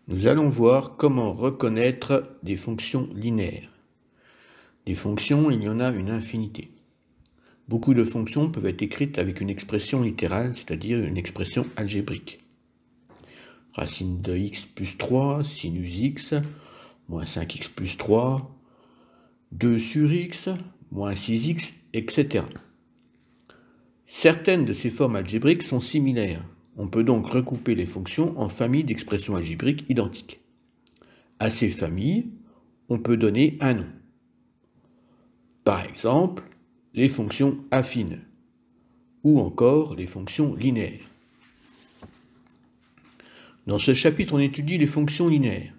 Nous allons voir comment reconnaître des fonctions linéaires. Des fonctions, il y en a une infinité. Beaucoup de fonctions peuvent être écrites avec une expression littérale, c'est-à-dire une expression algébrique. Racine de x plus 3, sinus x, moins 5x plus 3, 2 sur x, moins 6x, etc. Certaines de ces formes algébriques sont similaires. On peut donc regrouper les fonctions en familles d'expressions algébriques identiques. À ces familles, on peut donner un nom. Par exemple, les fonctions affines ou encore les fonctions linéaires. Dans ce chapitre, on étudie les fonctions linéaires.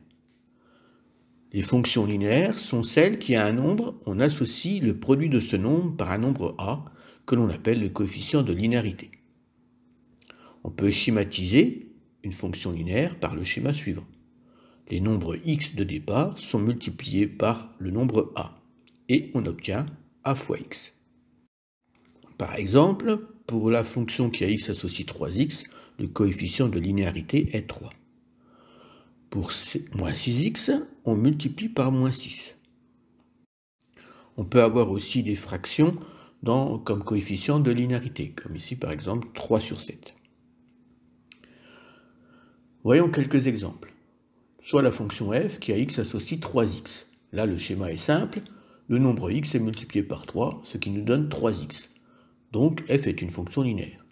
Les fonctions linéaires sont celles qui, à un nombre, on associe le produit de ce nombre par un nombre a, que l'on appelle le coefficient de linéarité. On peut schématiser une fonction linéaire par le schéma suivant. Les nombres x de départ sont multipliés par le nombre a, et on obtient a fois x. Par exemple, pour la fonction qui a x associe 3x, le coefficient de linéarité est 3. Pour moins 6x, on multiplie par moins 6. On peut avoir aussi des fractions comme coefficient de linéarité, comme ici par exemple 3 sur 7. Voyons quelques exemples. Soit la fonction f qui a x associe 3x. Là, le schéma est simple. Le nombre x est multiplié par 3, ce qui nous donne 3x. Donc, f est une fonction linéaire.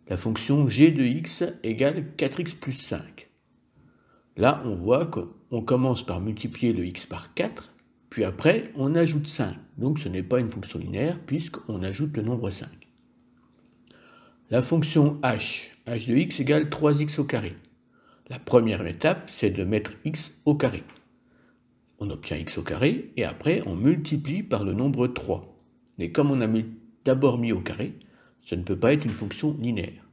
La fonction g de x égale 4x plus 5. Là, on voit qu'on commence par multiplier le x par 4, puis après, on ajoute 5. Donc, ce n'est pas une fonction linéaire puisqu'on ajoute le nombre 5. La fonction h de x égale 3x au carré. La première étape, c'est de mettre x au carré. On obtient x au carré, et après, on multiplie par le nombre 3. Mais comme on a d'abord mis au carré, ça ne peut pas être une fonction linéaire.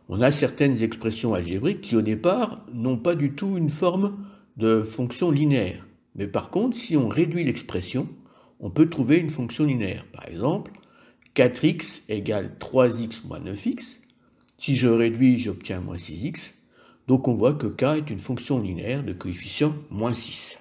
On a certaines expressions algébriques qui, au départ, n'ont pas du tout une forme de fonction linéaire. Mais par contre, si on réduit l'expression, on peut trouver une fonction linéaire. Par exemple, 4x égale 3x moins 9x. Si je réduis, j'obtiens moins 6x. Donc on voit que k est une fonction linéaire de coefficient moins 6.